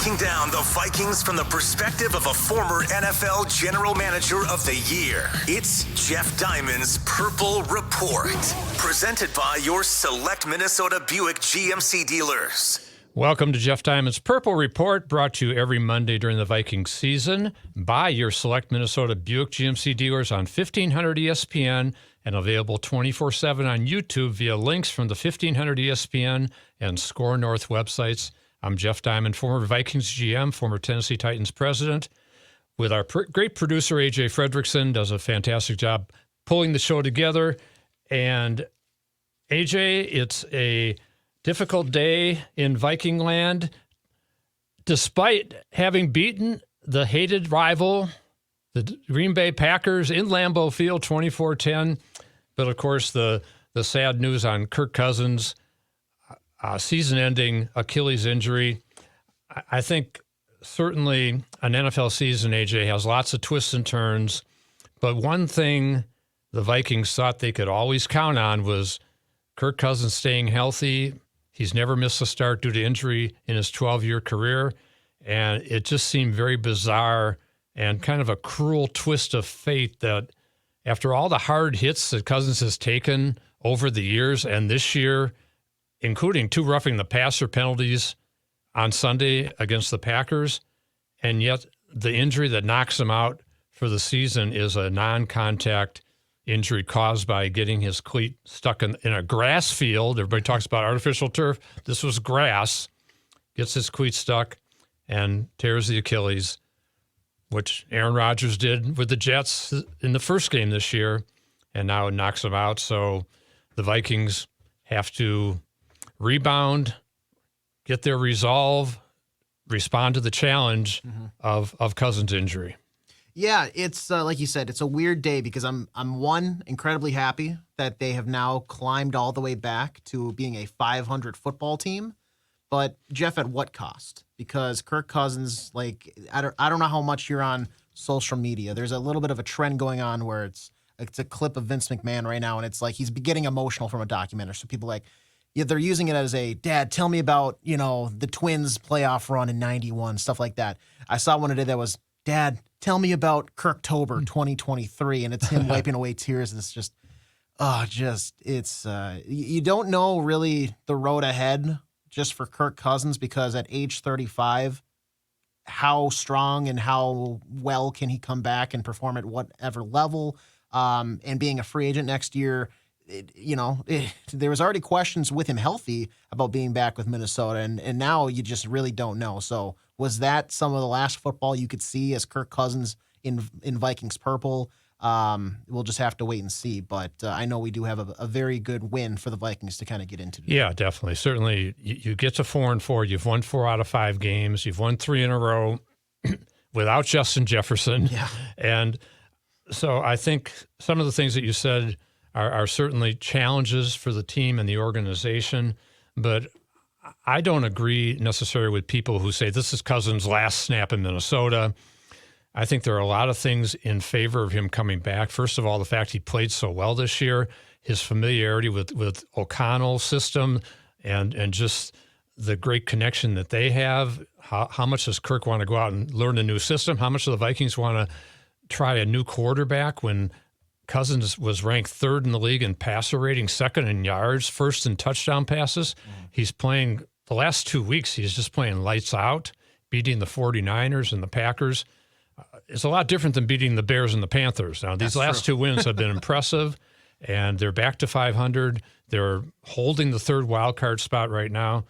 breaking down the Vikings from the perspective of a former NFL General Manager of the Year. It's Jeff Diamond's Purple Report, presented by your select Minnesota Buick GMC dealers. Welcome to Jeff Diamond's Purple Report, brought to you every Monday during the Vikings season by your select Minnesota Buick GMC dealers on 1500 ESPN and available 24/7 on YouTube via links from the 1500 ESPN and Score North websites. I'm Jeff Diamond, former Vikings GM, former Tennessee Titans president, with our great producer, AJ Fredrickson, does a fantastic job pulling the show together. And AJ, it's a difficult day in Viking land. Despite having beaten the hated rival, the Green Bay Packers, in Lambeau Field 24-10. But, of course, the sad news on Kirk Cousins' season-ending Achilles injury. I think certainly an NFL season, AJ, has lots of twists and turns. But one thing the Vikings thought they could always count on was Kirk Cousins staying healthy. He's never missed a start due to injury in his 12-year career. And it just seemed very bizarre and kind of a cruel twist of fate that after all the hard hits that Cousins has taken over the years and this year, including 2 roughing the passer penalties on Sunday against the Packers, and yet the injury that knocks him out for the season is a non-contact injury caused by getting his cleat stuck in a grass field. Everybody talks about artificial turf. This was grass. Gets his cleat stuck and tears the Achilles, which Aaron Rodgers did with the Jets in the first game this year, and now it knocks him out. So the Vikings have to rebound, get their resolve, respond to the challenge of Cousins' injury. Yeah, it's like you said, it's a weird day because I'm incredibly happy that they have now climbed all the way back to being a 500 football team. But Jeff, at what cost? Because Kirk Cousins, like, I don't know how much you're on social media. There's a little bit of a trend going on where it's a clip of Vince McMahon right now, and it's like he's getting emotional from a documentary. So people they're using it as a, Dad, tell me about, the Twins playoff run in 91, stuff like that. I saw one today that was, Dad, tell me about Kirktober 2023, and it's him wiping away tears, and it's just, you don't know really the road ahead just for Kirk Cousins, because at age 35, how strong and how well can he come back and perform at whatever level, and being a free agent next year, there was already questions with him healthy about being back with Minnesota, and now you just really don't know. So was that some of the last football you could see as Kirk Cousins in Vikings purple? We'll just have to wait and see. But I know we do have a very good win for the Vikings to kind of get into today. Yeah, definitely. Certainly, you get to 4-4. You've won 4 out of 5 games. You've won 3 in a row without Justin Jefferson. Yeah. And so I think some of the things that you said are certainly challenges for the team and the organization, but I don't agree necessarily with people who say this is Cousins' last snap in Minnesota. I think there are a lot of things in favor of him coming back. First of all, the fact he played so well this year, his familiarity with O'Connell's system, and just the great connection that they have. How much does Kirk want to go out and learn a new system? How much do the Vikings want to try a new quarterback when Cousins was ranked 3rd in the league in passer rating, 2nd in yards, 1st in touchdown passes? He's playing the last 2 weeks. He's just playing lights out, beating the 49ers and the Packers. It's a lot different than beating the Bears and the Panthers. Now, these last 2 wins have been impressive, and they're back to 500. They're holding the 3rd wild card spot right now.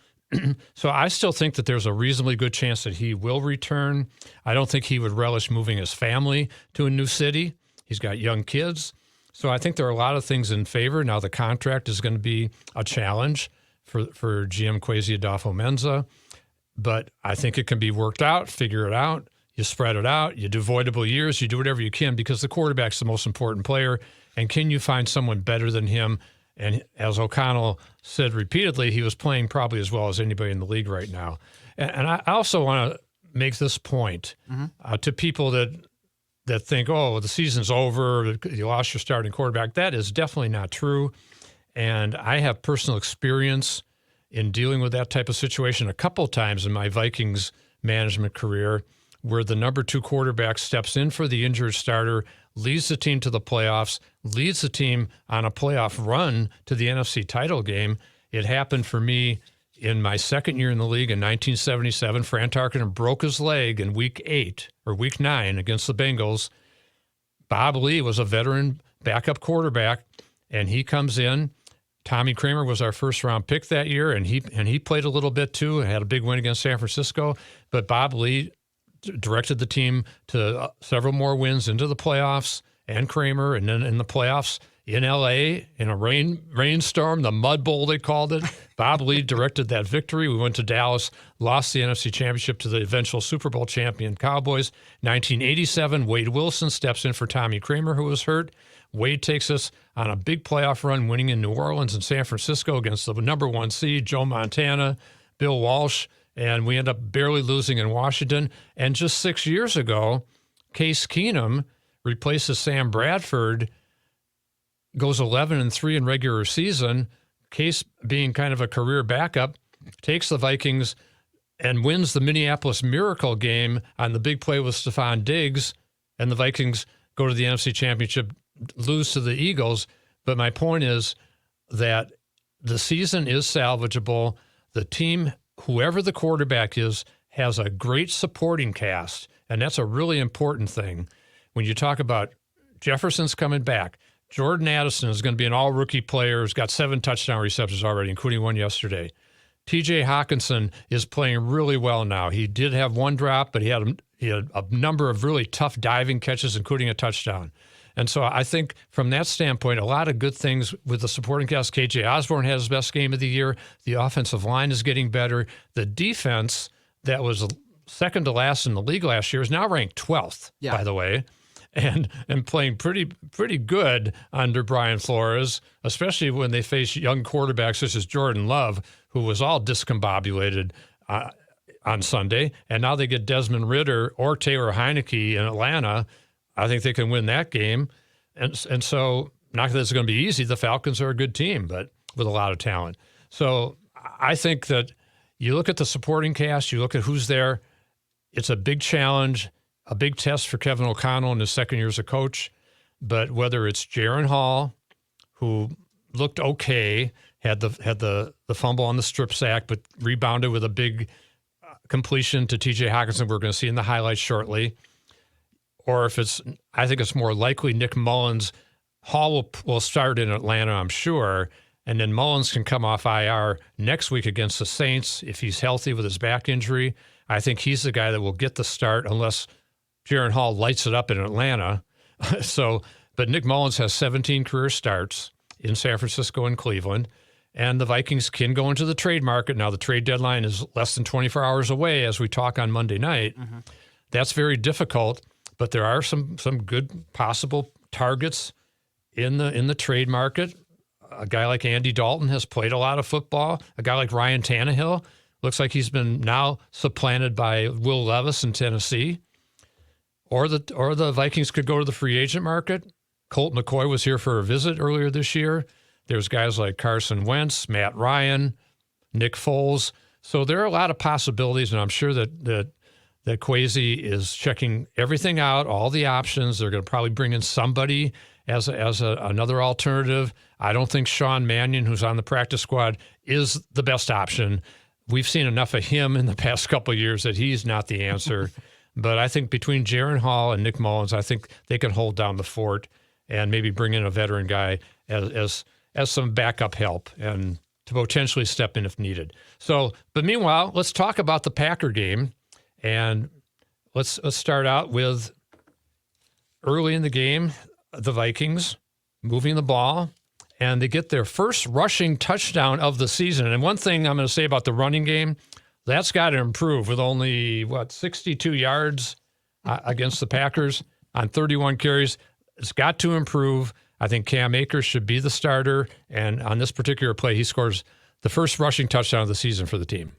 So I still think that there's a reasonably good chance that he will return. I don't think he would relish moving his family to a new city. He's got young kids. So I think there are a lot of things in favor. Now the contract is going to be a challenge for GM Kwesi Adolfo-Mensa, but I think it can be worked out, figure it out. You spread it out. You do voidable years. You do whatever you can because the quarterback's the most important player. And can you find someone better than him? And as O'Connell said repeatedly, he was playing probably as well as anybody in the league right now. And I also want to make this point to people that think, oh, the season's over, you lost your starting quarterback. That is definitely not true. And I have personal experience in dealing with that type of situation a couple of times in my Vikings management career, where the number 2 quarterback steps in for the injured starter, leads the team to the playoffs, leads the team on a playoff run to the NFC title game. It happened for me in my second year in the league in 1977. Fran Tarkenton broke his leg in week 9 against the Bengals. Bob Lee was a veteran backup quarterback, and he comes in. Tommy Kramer was our first-round pick that year, and he played a little bit too and had a big win against San Francisco. But Bob Lee directed the team to several more wins into the playoffs, and Kramer, and then in the playoffs in L.A. in a rainstorm, the Mud Bowl they called it. Bob Lee directed that victory. We went to Dallas, lost the NFC Championship to the eventual Super Bowl champion Cowboys. 1987, Wade Wilson steps in for Tommy Kramer, who was hurt. Wade takes us on a big playoff run, winning in New Orleans and San Francisco against the number 1 seed, Joe Montana, Bill Walsh, and we end up barely losing in Washington. And just 6 years ago, Case Keenum replaces Sam Bradford, goes 11-3 in regular season. Case, being kind of a career backup, takes the Vikings and wins the Minneapolis Miracle game on the big play with Stephon Diggs, and the Vikings go to the NFC Championship, lose to the Eagles. But my point is that the season is salvageable. The team, whoever the quarterback is, has a great supporting cast, and that's a really important thing. When you talk about Jefferson's coming back, Jordan Addison is going to be an all-rookie player. He's got 7 touchdown receptions already, including one yesterday. T.J. Hawkinson is playing really well now. He did have one drop, but he had a number of really tough diving catches, including a touchdown. And so I think from that standpoint, a lot of good things with the supporting cast. K.J. Osborne has his best game of the year. The offensive line is getting better. The defense that was second to last in the league last year is now ranked 12th, by the way, and playing pretty good under Brian Flores, especially when they face young quarterbacks such as Jordan Love, who was all discombobulated on Sunday. And now they get Desmond Ridder or Taylor Heineke in Atlanta. I think they can win that game. And so, not that it's going to be easy. The Falcons are a good team, but with a lot of talent. So I think that you look at the supporting cast, you look at who's there. It's a big challenge, a big test for Kevin O'Connell in his second year as a coach. But whether it's Jaron Hall, who looked okay, had the fumble on the strip sack, but rebounded with a big completion to T.J. Hawkinson, we're going to see in the highlights shortly. Or if I think it's more likely Nick Mullins. Hall will start in Atlanta, I'm sure, and then Mullins can come off IR next week against the Saints if he's healthy with his back injury. I think he's the guy that will get the start unless Jaron Hall lights it up in Atlanta. But Nick Mullins has 17 career starts in San Francisco and Cleveland, and the Vikings can go into the trade market. Now, the trade deadline is less than 24 hours away as we talk on Monday night. Mm-hmm. That's very difficult. But there are some good possible targets in the trade market. A guy like Andy Dalton has played a lot of football. A guy like Ryan Tannehill looks like he's been now supplanted by Will Levis in Tennessee. Or the Vikings could go to the free agent market. Colt McCoy was here for a visit earlier this year. There's guys like Carson Wentz, Matt Ryan, Nick Foles. So there are a lot of possibilities, and I'm sure that Kwesi is checking everything out, all the options. They're going to probably bring in somebody as another alternative. I don't think Sean Mannion, who's on the practice squad, is the best option. We've seen enough of him in the past couple of years that he's not the answer. But I think between Jaron Hall and Nick Mullins, I think they can hold down the fort and maybe bring in a veteran guy as some backup help and to potentially step in if needed. So, but meanwhile, let's talk about the Packer game. And let's start out with early in the game, the Vikings moving the ball, and they get their first rushing touchdown of the season. And one thing I'm going to say about the running game, that's got to improve with only, 62 yards against the Packers on 31 carries. It's got to improve. I think Cam Akers should be the starter. And on this particular play, he scores the first rushing touchdown of the season for the team.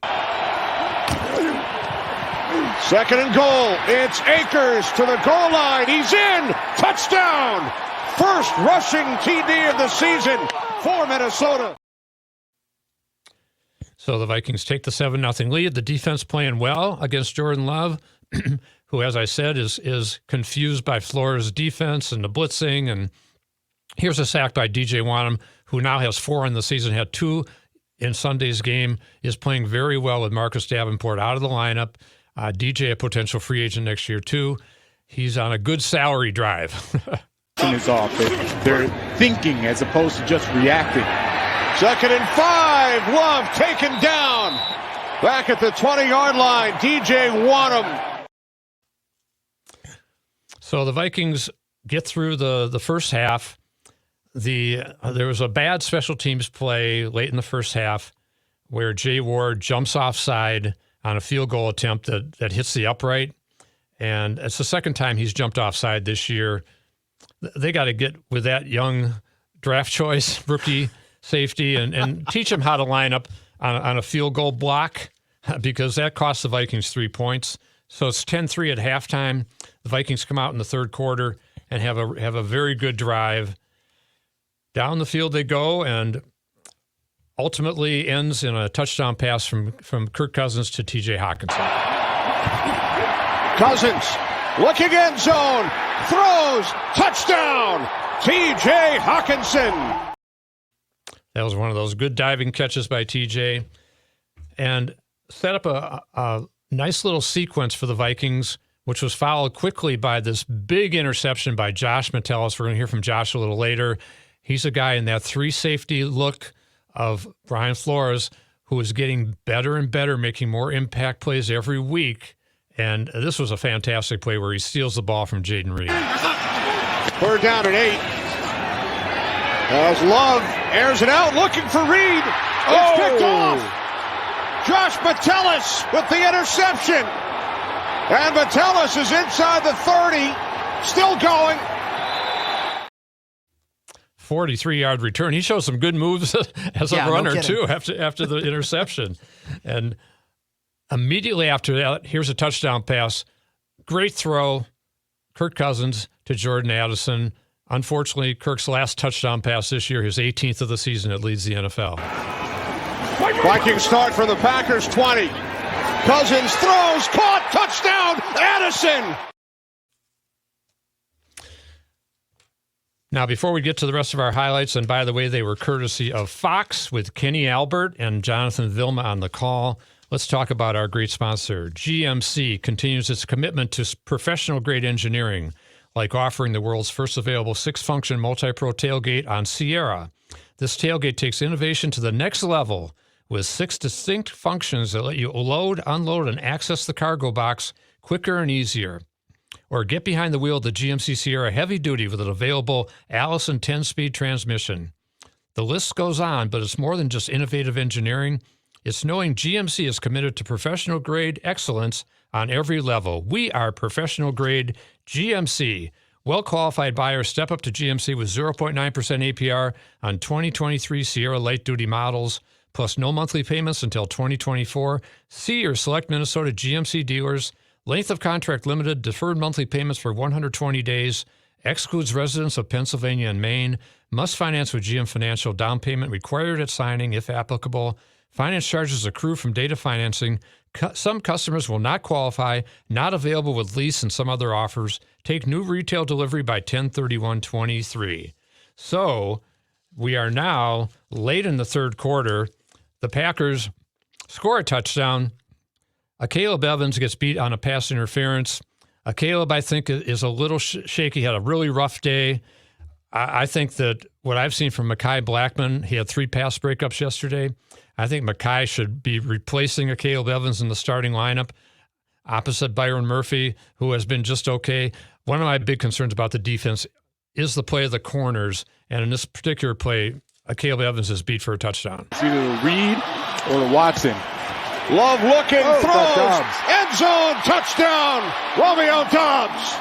Second and goal. It's Akers to the goal line. He's in. Touchdown. First rushing TD of the season for Minnesota. So the Vikings take the 7-0 lead. The defense playing well against Jordan Love, who, as I said, is confused by Flores' defense and the blitzing. And here's a sack by DJ Wanham, who now has 4 in the season, had 2 in Sunday's game, is playing very well with Marcus Davenport out of the lineup. DJ, a potential free agent next year, too. He's on a good salary drive. Is off. They're thinking as opposed to just reacting. 2nd and 5. Love taken down. Back at the 20-yard line, DJ Wanham. So the Vikings get through the first half. There was a bad special teams play late in the first half where Jay Ward jumps offside on a field goal attempt that hits the upright. And it's the second time he's jumped offside this year. They got to get with that young draft choice, rookie safety, and teach him how to line up on a field goal block, because that cost the Vikings 3 points. So it's 10-3 at halftime. The Vikings come out in the third quarter and have a very good drive. Down the field they go, and ultimately ends in a touchdown pass from Kirk Cousins to T.J. Hockenson. Cousins looking end zone. Throws. Touchdown. T.J. Hockenson. That was one of those good diving catches by T.J. and set up a nice little sequence for the Vikings, which was followed quickly by this big interception by Josh Metellus. We're going to hear from Josh a little later. He's a guy in that 3 safety look of Brian Flores who is getting better and better, making more impact plays every week. And this was a fantastic play where he steals the ball from Jaden Reed. 3rd down and 8. As Love airs it out, looking for Reed. It's picked off. Josh Metellus with the interception. And Metellus is inside the 30, still going. 43-yard return. He shows some good moves as a runner, too, after the interception. And immediately after that, here's a touchdown pass. Great throw. Kirk Cousins to Jordan Addison. Unfortunately, Kirk's last touchdown pass this year, his 18th of the season, it leads the NFL. Vikings start for the Packers 20. Cousins throws, caught, touchdown, Addison. Now, before we get to the rest of our highlights, and by the way, they were courtesy of Fox with Kenny Albert and Jonathan Vilma on the call, let's talk about our great sponsor. GMC continues its commitment to professional-grade engineering, like offering the world's first available 6-function multi-pro tailgate on Sierra. This tailgate takes innovation to the next level with 6 distinct functions that let you load, unload, and access the cargo box quicker and easier. Or get behind the wheel of the GMC Sierra Heavy Duty with an available Allison 10-speed transmission. The list goes on, but it's more than just innovative engineering. It's knowing GMC is committed to professional-grade excellence on every level. We are professional-grade GMC. Well-qualified buyers step up to GMC with 0.9% APR on 2023 Sierra light-duty models, plus no monthly payments until 2024. See your select Minnesota GMC dealers. Length of contract limited, deferred monthly payments for 120 days, excludes residents of Pennsylvania and Maine, must finance with GM Financial, down payment required at signing if applicable. Finance charges accrue from data financing. Some customers will not qualify, not available with lease and some other offers. Take new retail delivery by 10/31/23. So we are now late in the third quarter. The Packers score a touchdown. Caleb Evans gets beat on a pass interference. Caleb, I think, is a little shaky, had a really rough day. I think that what I've seen from Mekhi Blackman, he had 3 pass breakups yesterday. I think Mekhi should be replacing Caleb Evans in the starting lineup opposite Byron Murphy, who has been just okay. One of my big concerns about the defense is the play of the corners. And in this particular play, Caleb Evans is beat for a touchdown. It's either Reed or Watson. Love looking, throws, end zone, touchdown, Romeo Doubs.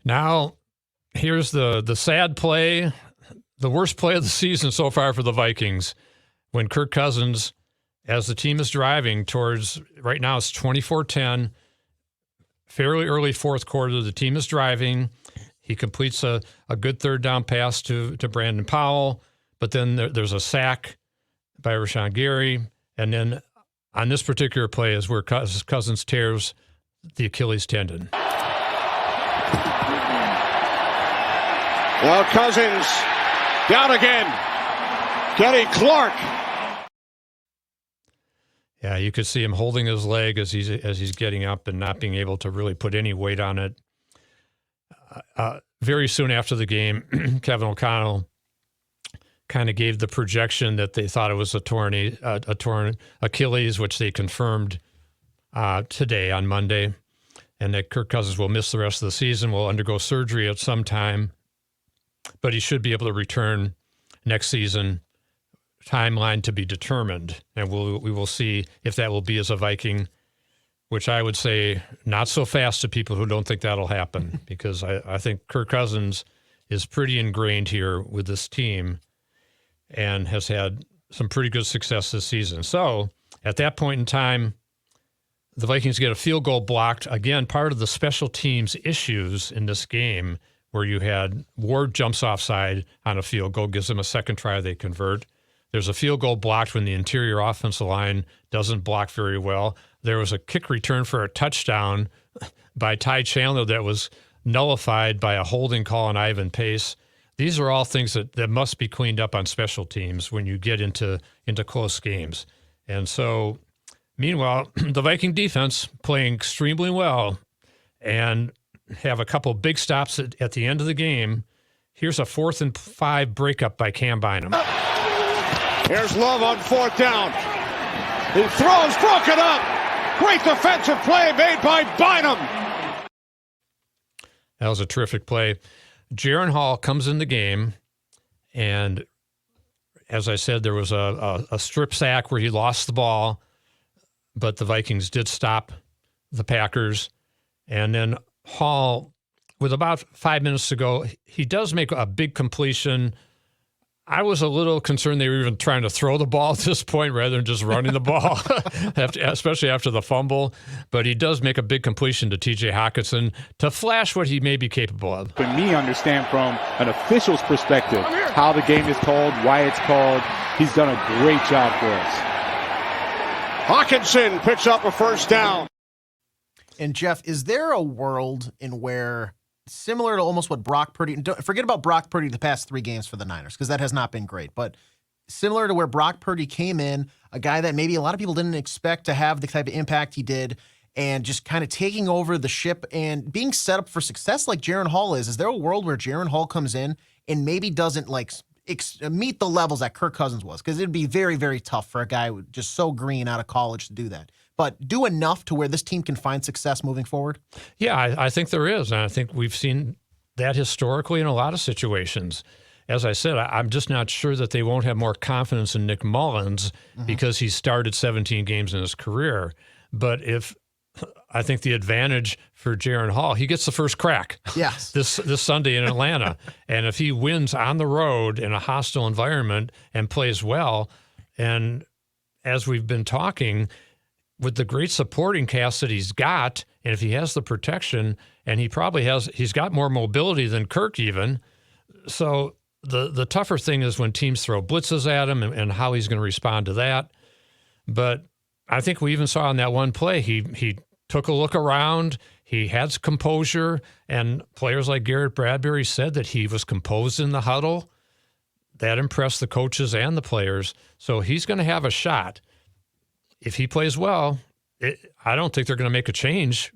Now, here's the sad play, the worst play of the season so far for the Vikings, when Kirk Cousins, as the team is driving towards, right now it's 24-10, fairly early fourth quarter, the team is driving. He completes a good third down pass to Brandon Powell. but then there's a sack by Rashawn Gary, and then on this particular play is where Cousins tears the Achilles tendon. Well, Cousins down again. Kenny Clark. Yeah, you could see him holding his leg as he's getting up and not being able to really put any weight on it. Very soon after the game, Kevin O'Connell kind of gave the projection that they thought it was a torn Achilles, which they confirmed today on Monday, and that Kirk Cousins will miss the rest of the season, will undergo surgery at some time, but he should be able to return next season. Timeline to be determined, and we will see if that will be as a Viking, which I would say not so fast to people who don't think that'll happen, because I think Kirk Cousins is pretty ingrained here with this team and has had some pretty good success this season. So at that point in time, the Vikings get a field goal blocked. Again, part of the special teams issues in this game where you had Ward jumps offside on a field goal, gives them a second try, they convert. There's a field goal blocked when the interior offensive line doesn't block very well. There was a kick return for a touchdown by Ty Chandler that was nullified by a holding call on Ivan Pace. These are all things that must be cleaned up on special teams when you get into close games. And so, meanwhile, the Viking defense playing extremely well and have a couple big stops at the end of the game. Here's a 4th and 5 breakup by Cam Bynum. Here's Love on 4th down. He throws, broken up. Great defensive play made by Bynum. That was a terrific play. Jaron Hall comes in the game, and as I said, there was a strip sack where he lost the ball, but the Vikings did stop the Packers. And then Hall, with about 5 minutes to go, he does make a big completion. I was a little concerned they were even trying to throw the ball at this point rather than just running the ball, especially after the fumble. But he does make a big completion to T.J. Hockenson to flash what he may be capable of. For me, understand from an official's perspective how the game is called, why it's called. He's done a great job for us. Hockenson picks up a 1st down. And Jeff, is there a world in where, similar to almost what Brock Purdy, forget about Brock Purdy the past 3 games for the Niners, because that has not been great, but similar to where Brock Purdy came in, a guy that maybe a lot of people didn't expect to have the type of impact he did, and just kind of taking over the ship and being set up for success like Jaron Hall is there a world where Jaron Hall comes in and maybe doesn't meet the levels that Kirk Cousins was? Because it'd be very, very tough for a guy just so green out of college to do that. But do enough to where this team can find success moving forward? Yeah, I think there is. And I think we've seen that historically in a lot of situations. As I said, I'm just not sure that they won't have more confidence in Nick Mullins because he started 17 games in his career. But I think the advantage for Jaron Hall, he gets the first crack this Sunday in Atlanta. And if he wins on the road in a hostile environment and plays well, and as we've been talking, with the great supporting cast that he's got, and if he has the protection, and he's got more mobility than Kirk even. So the tougher thing is when teams throw blitzes at him and how he's going to respond to that. But I think we even saw on that one play, he took a look around, he had composure, and players like Garrett Bradbury said that he was composed in the huddle. That impressed the coaches and the players. So he's going to have a shot. If he plays well, I don't think they're going to make a change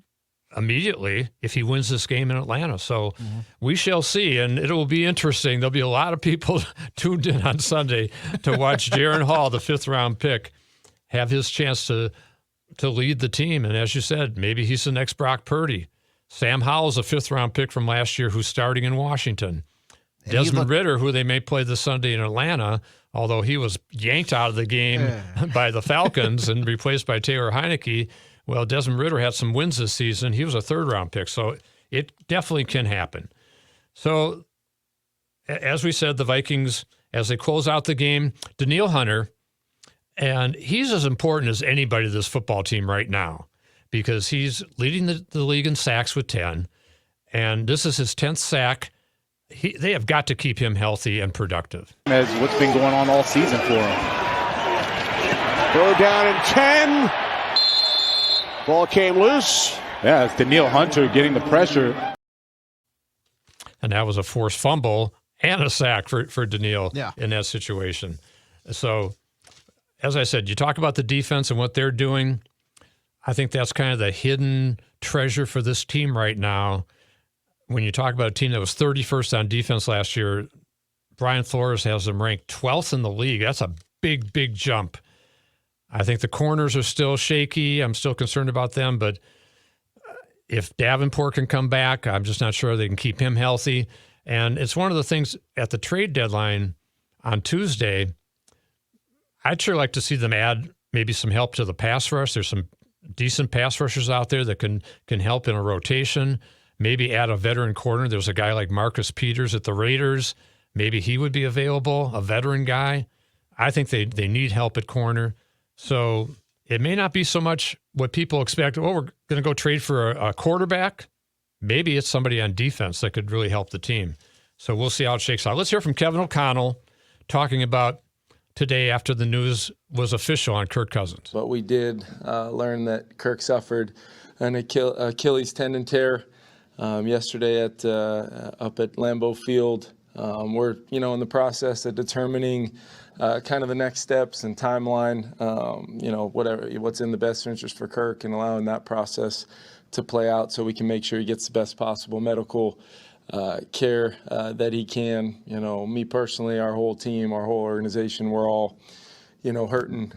immediately if he wins this game in Atlanta. So we shall see, and it will be interesting. There'll be a lot of people tuned in on Sunday to watch Jaron Hall, the 5th-round pick, have his chance to lead the team. And as you said, maybe he's the next Brock Purdy. Sam Howell's a 5th-round pick from last year who's starting in Washington. And Desmond Ridder, who they may play this Sunday in Atlanta, although he was yanked out of the game by the Falcons and replaced by Taylor Heineke. Well, Desmond Ridder had some wins this season. He was a 3rd-round pick, so it definitely can happen. So, as we said, the Vikings, as they close out the game, Danielle Hunter, and he's as important as anybody to this football team right now because he's leading the league in sacks with 10, and this is his 10th sack. they have got to keep him healthy and productive. As what's been going on all season for him. 3rd down and 10. Ball came loose. Yeah, it's Danielle Hunter getting the pressure. And that was a forced fumble and a sack for Danielle Yeah. in that situation. So, as I said, you talk about the defense and what they're doing. I think that's kind of the hidden treasure for this team right now. When you talk about a team that was 31st on defense last year, Brian Flores has them ranked 12th in the league. That's a big, big jump. I think the corners are still shaky. I'm still concerned about them, but if Davenport can come back, I'm just not sure they can keep him healthy. And it's one of the things at the trade deadline on Tuesday, I'd sure like to see them add maybe some help to the pass rush. There's some decent pass rushers out there that can help in a rotation. Maybe add a veteran corner. There's a guy like Marcus Peters at the Raiders. Maybe he would be available, a veteran guy. I think they need help at corner. So it may not be so much what people expect. Oh, we're going to go trade for a quarterback. Maybe it's somebody on defense that could really help the team. So we'll see how it shakes out. Let's hear from Kevin O'Connell talking about today after the news was official on Kirk Cousins. But we did learn that Kirk suffered an Achilles tendon tear yesterday up at Lambeau Field. We're in the process of determining kind of the next steps and timeline, what's in the best interest for Kirk and allowing that process to play out so we can make sure he gets the best possible medical care that he can. Me personally, our whole team, our whole organization, we're all, hurting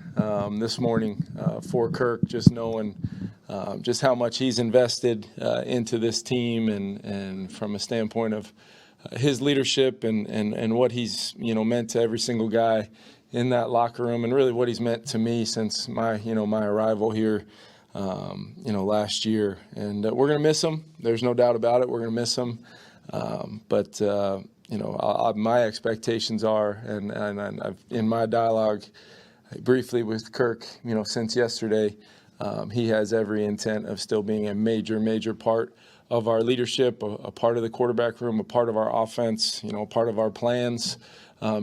this morning for Kirk, just knowing just how much he's invested into this team and from a standpoint of his leadership and what he's, meant to every single guy in that locker room and really what he's meant to me since my arrival here, last year. And we're going to miss him. There's no doubt about it. We're going to miss him. But my expectations are, and I've, in my dialogue briefly with Kirk, since yesterday, he has every intent of still being a major part of our leadership, a part of the quarterback room, a part of our offense, part of our plans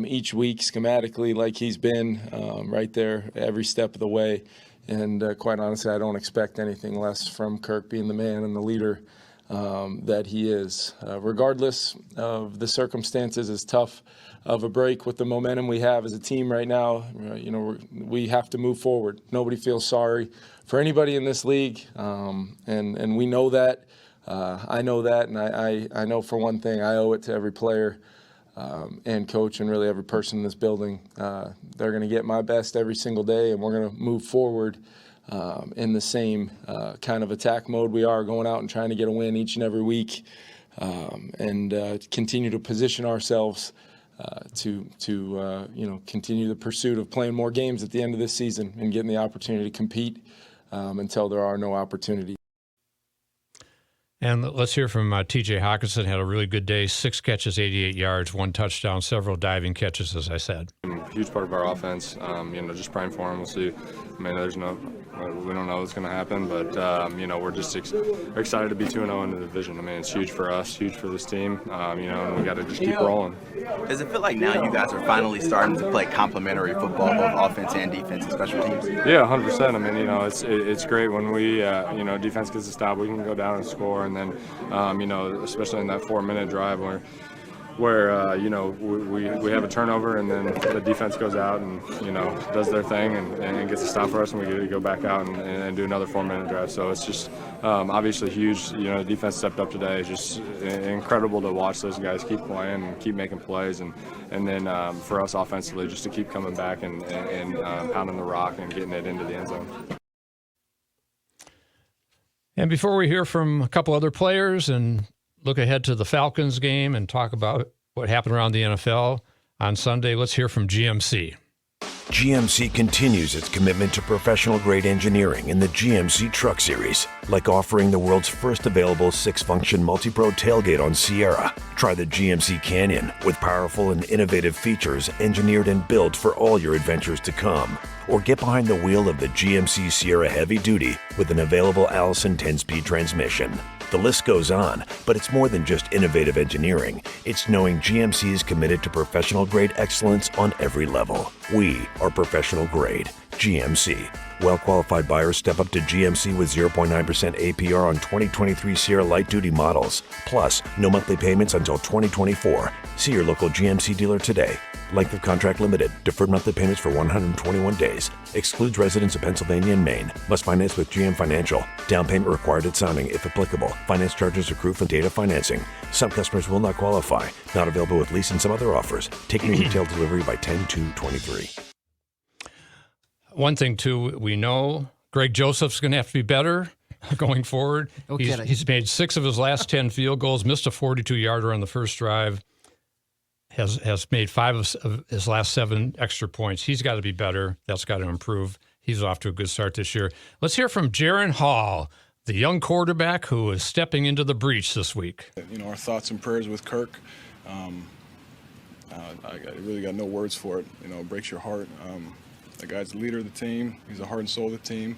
each week schematically, like he's been right there every step of the way. And quite honestly, I don't expect anything less from Kirk being the man and the leader that he is. Regardless of the circumstances, as tough of a break with the momentum we have as a team right now, we have to move forward. Nobody feels sorry for anybody in this league, and we know that. I know that, and I know for one thing, I owe it to every player and coach and really every person in this building. They're going to get my best every single day, and we're going to move forward in the same kind of attack mode we are, going out and trying to get a win each and every week, and continue to position ourselves to continue the pursuit of playing more games at the end of this season and getting the opportunity to compete until there are no opportunities. And let's hear from T.J. Hawkinson. Had a really good day, 6 catches, 88 yards, 1 touchdown, several diving catches, as I said. A huge part of our offense, just praying for him. We'll see. We don't know what's going to happen, but, we're just excited to be 2-0 in the division. It's huge for us, huge for this team, and we got to just keep rolling. Does it feel like now you guys are finally starting to play complementary football, both offense and defense and special teams? Yeah, 100%. It's great when we, defense gets a stop, we can go down and score, and then, especially in that 4-minute drive where we have a turnover and then the defense goes out and, does their thing and gets a stop for us, and we get to go back out and do another 4-minute drive. So it's just obviously huge. The defense stepped up today. It's just incredible to watch those guys keep playing and keep making plays, and then for us offensively just to keep coming back and pounding the rock and getting it into the end zone. And before we hear from a couple other players and look ahead to the Falcons game and talk about what happened around the NFL on Sunday, let's hear from GMC. GMC continues its commitment to professional-grade engineering in the GMC Truck Series, like offering the world's first available 6-function multi-pro tailgate on Sierra. Try the GMC Canyon with powerful and innovative features engineered and built for all your adventures to come. Or get behind the wheel of the GMC Sierra Heavy Duty with an available Allison 10-speed transmission. The list goes on, but it's more than just innovative engineering. It's knowing GMC is committed to professional-grade excellence on every level. We are professional grade. GMC. Well-qualified buyers step up to GMC with 0.9% APR on 2023 Sierra light-duty models. Plus, no monthly payments until 2024. See your local GMC dealer today. Length of contract limited. Deferred monthly payments for 121 days. Excludes residents of Pennsylvania and Maine. Must finance with GM Financial. Down payment required at signing if applicable. Finance charges accrue from data financing. Some customers will not qualify. Not available with lease and some other offers. Taking retail delivery by 10/2/23. One thing, too, we know Greg Joseph's going to have to be better going forward. He's made 6 of his last 10 field goals, missed a 42-yarder on the first drive, has made 5 of his last 7 extra points. He's got to be better. That's got to improve. He's off to a good start this year. Let's hear from Jaren Hall, the young quarterback who is stepping into the breach this week. Our thoughts and prayers with Kirk. I really got no words for it. It breaks your heart. The guy's the leader of the team. He's the heart and soul of the team.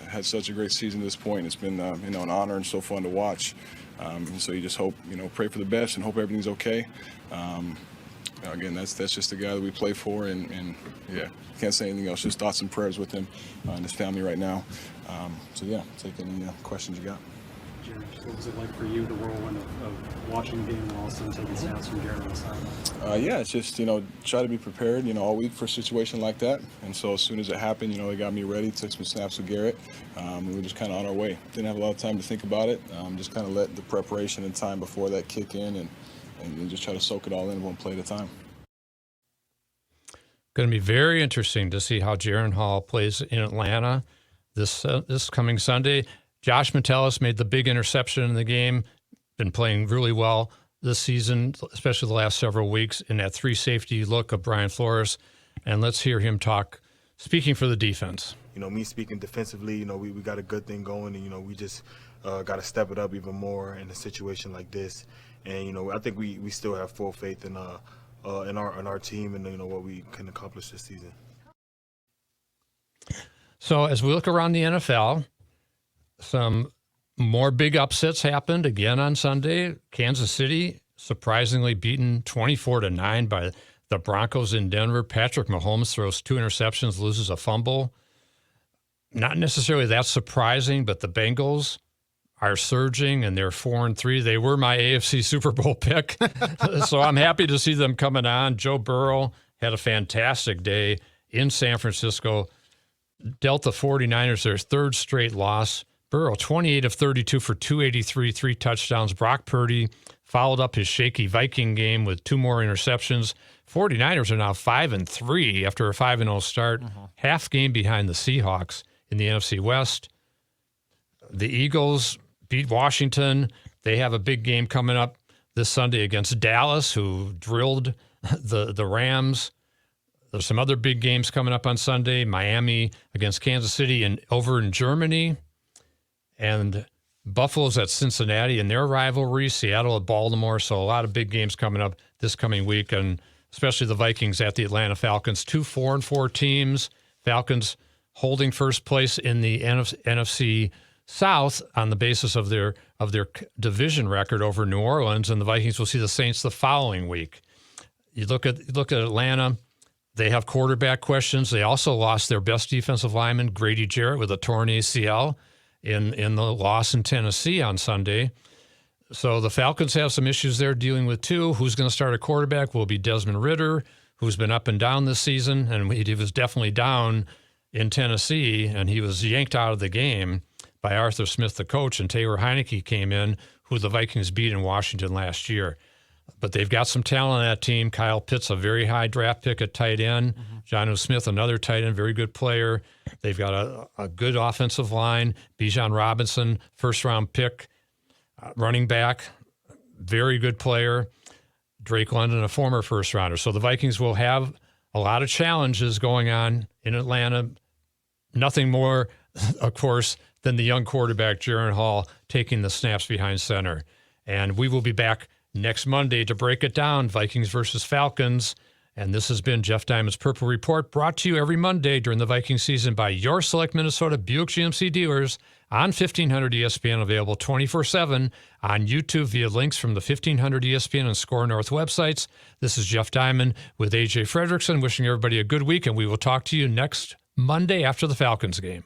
Had such a great season to this point. It's been an honor and so fun to watch. And so you just hope, pray for the best and hope everything's okay. Again, that's just the guy that we play for, and yeah, can't say anything else. Just thoughts and prayers with him and his family right now. So yeah, take any questions you got. Jared, what was it like for you, the whirlwind of watching the game and also taking snaps from Jared on the sideline? Yeah, it's just, try to be prepared, all week for a situation like that. And so as soon as it happened, they got me ready, took some snaps with Garrett. We were just kind of on our way. Didn't have a lot of time to think about it. Just kind of let the preparation and time before that kick in and just try to soak it all in one play at a time. Going to be very interesting to see how Jaren Hall plays in Atlanta this coming Sunday. Josh Metellus made the big interception in the game, been playing really well this season, especially the last several weeks, in that 3-safety look of Brian Flores. And let's hear him talk, speaking for the defense. Me speaking defensively, we got a good thing going, and, we just got to step it up even more in a situation like this. And, I think we still have full faith in our team and, what we can accomplish this season. So as we look around the NFL, some more big upsets happened again on Sunday. Kansas City surprisingly beaten 24-9 by the Broncos in Denver. Patrick Mahomes throws 2 interceptions, loses a fumble. Not necessarily that surprising, but the Bengals are surging and they're 4-3. They were my AFC Super Bowl pick. So I'm happy to see them coming on. Joe Burrow had a fantastic day in San Francisco. Dealt the 49ers their 3rd straight loss. Burrow, 28 of 32 for 283, 3 touchdowns. Brock Purdy followed up his shaky Viking game with 2 more interceptions. 49ers are now 5-3 after a 5-0 start, half game behind the Seahawks in the NFC West. The Eagles beat Washington. They have a big game coming up this Sunday against Dallas, who drilled the Rams. There's some other big games coming up on Sunday. Miami against Kansas City and over in Germany. And Buffalo's at Cincinnati in their rivalry, Seattle at Baltimore. So a lot of big games coming up this coming week, and especially the Vikings at the Atlanta Falcons. 2 4-4 teams. Falcons holding first place in the NFC South on the basis of their division record over New Orleans, and the Vikings will see the Saints the following week. You look at Atlanta. They have quarterback questions. They also lost their best defensive lineman, Grady Jarrett, with a torn ACL. In the loss in Tennessee on Sunday. So the Falcons have some issues they're dealing with too. Who's going to start a quarterback will be Desmond Ridder, who's been up and down this season, and he was definitely down in Tennessee, and he was yanked out of the game by Arthur Smith, the coach, and Taylor Heineke came in, who the Vikings beat in Washington last year. But they've got some talent on that team. Kyle Pitts, a very high draft pick at tight end. Jonnu Smith, another tight end, very good player. They've got a good offensive line. Bijan Robinson, first-round pick, running back, very good player. Drake London, a former first-rounder. So the Vikings will have a lot of challenges going on in Atlanta. Nothing more, of course, than the young quarterback, Jaren Hall, taking the snaps behind center. And we will be back next Monday to break it down, Vikings versus Falcons, And this has been Jeff Diamond's Purple Report, brought to you every Monday during the Viking season by your select Minnesota Buick GMC dealers on 1500 ESPN, available 24/7 on YouTube via links from the 1500 ESPN and Score North websites. This is Jeff Diamond with AJ Fredrickson, wishing everybody a good week, and we will talk to you next Monday after the Falcons game.